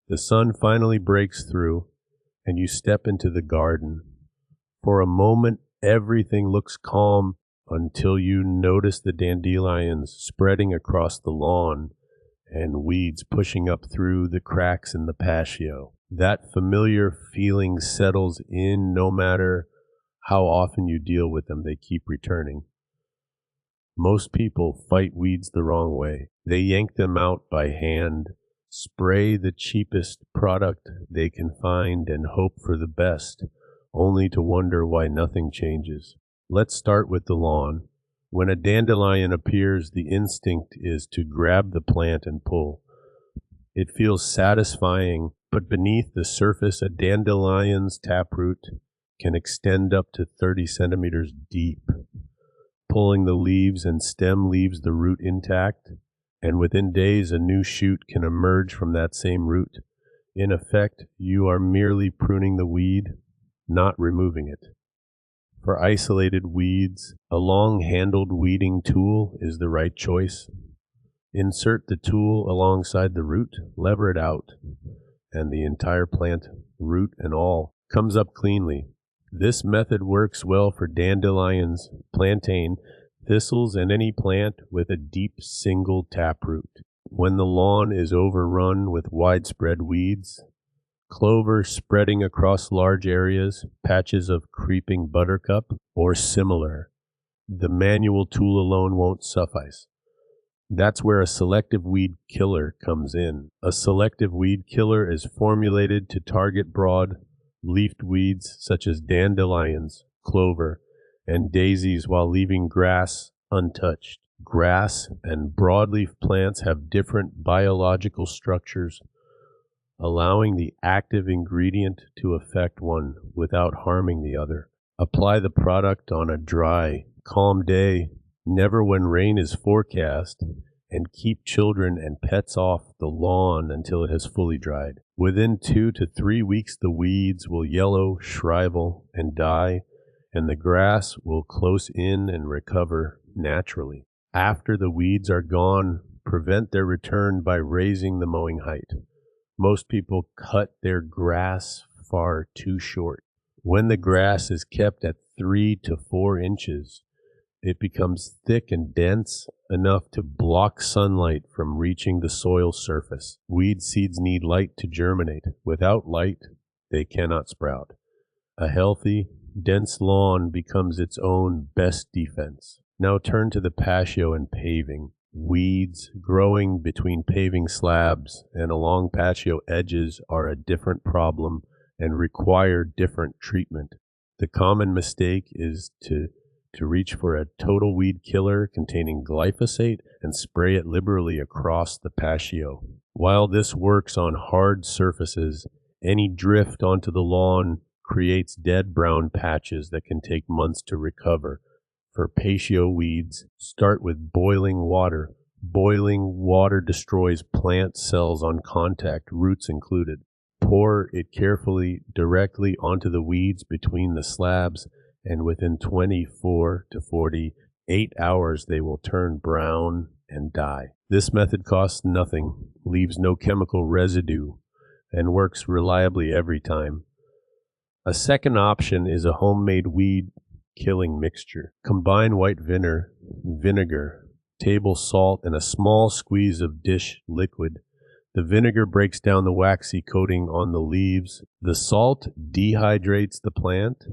The sun finally breaks through, and you step into the garden. For a moment, everything looks calm until you notice the dandelions spreading across the lawn and weeds pushing up through the cracks in the patio. That familiar feeling settles in no matter how often you deal with them, they keep returning. Most people fight weeds the wrong way. They yank them out by hand, spray the cheapest product they can find, and hope for the best, only to wonder why nothing changes. Let's start with the lawn. When a dandelion appears, the instinct is to grab the plant and pull. It feels satisfying, but beneath the surface, a dandelion's taproot can extend up to 30 centimeters deep. Pulling the leaves and stem leaves the root intact, and within days a new shoot can emerge from that same root. In effect, you are merely pruning the weed, not removing it. For isolated weeds, a long-handled weeding tool is the right choice. Insert the tool alongside the root, lever it out, and the entire plant, root and all, comes up cleanly. This method works well for dandelions, plantain, thistles, and any plant with a deep single taproot. When the lawn is overrun with widespread weeds, clover spreading across large areas, patches of creeping buttercup, or similar, the manual tool alone won't suffice. That's where a selective weed killer comes in. A selective weed killer is formulated to target broad-leafed weeds such as dandelions, clover, and daisies while leaving grass untouched. Grass and broadleaf plants have different biological structures, allowing the active ingredient to affect one without harming the other. Apply the product on a dry, calm day, never when rain is forecast, and keep children and pets off the lawn until it has fully dried. Within 2 to 3 weeks, the weeds will yellow, shrivel, and die, and the grass will close in and recover naturally. After the weeds are gone, prevent their return by raising the mowing height. Most people cut their grass far too short. When the grass is kept at 3 to 4 inches, it becomes thick and dense enough to block sunlight from reaching the soil surface. Weed seeds need light to germinate. Without light, they cannot sprout. A healthy, dense lawn becomes its own best defense. Now turn to the patio and paving. Weeds growing between paving slabs and along patio edges are a different problem and require different treatment. The common mistake is to reach for a total weed killer containing glyphosate and spray it liberally across the patio. While this works on hard surfaces, any drift onto the lawn creates dead brown patches that can take months to recover. For patio weeds, start with boiling water. Boiling water destroys plant cells on contact, roots included. Pour it carefully directly onto the weeds between the slabs, and within 24 to 48 hours they will turn brown and die. This method costs nothing, leaves no chemical residue, and works reliably every time. A second option is a homemade weed killing mixture. Combine white vinegar, table salt, and a small squeeze of dish liquid. The vinegar breaks down the waxy coating on the leaves. The salt dehydrates the plant,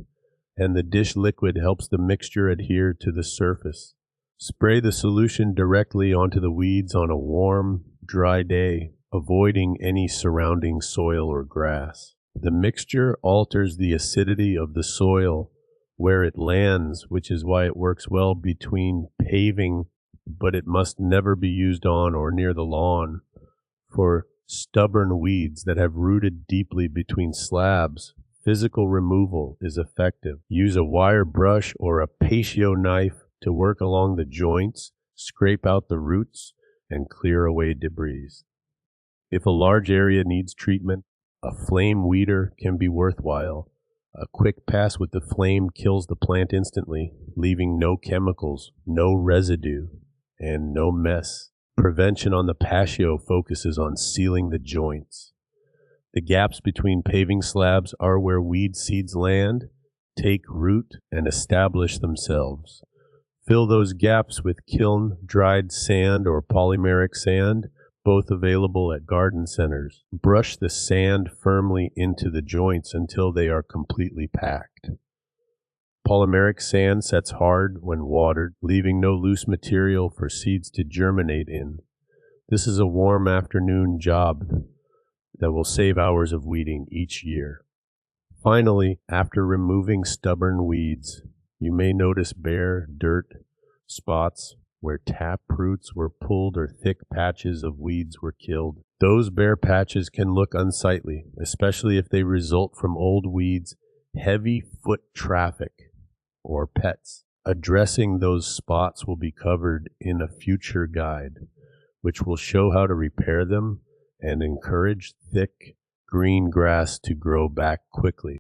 and the dish liquid helps the mixture adhere to the surface. Spray the solution directly onto the weeds on a warm, dry day, avoiding any surrounding soil or grass. The mixture alters the acidity of the soil where it lands, which is why it works well between paving, but it must never be used on or near the lawn. For stubborn weeds that have rooted deeply between slabs, physical removal is effective. Use a wire brush or a patio knife to work along the joints, scrape out the roots, and clear away debris. If a large area needs treatment, a flame weeder can be worthwhile. A quick pass with the flame kills the plant instantly, leaving no chemicals, no residue, and no mess. Prevention on the patio focuses on sealing the joints. The gaps between paving slabs are where weed seeds land, take root, and establish themselves. Fill those gaps with kiln-dried sand or polymeric sand, both available at garden centers. Brush the sand firmly into the joints until they are completely packed. Polymeric sand sets hard when watered, leaving no loose material for seeds to germinate in. This is a warm afternoon job that will save hours of weeding each year. Finally, after removing stubborn weeds, you may notice bare dirt spots where tap roots were pulled or thick patches of weeds were killed. Those bare patches can look unsightly, especially if they result from old weeds, heavy foot traffic, or pets. Addressing those spots will be covered in a future guide, which will show how to repair them and encourage thick green grass to grow back quickly.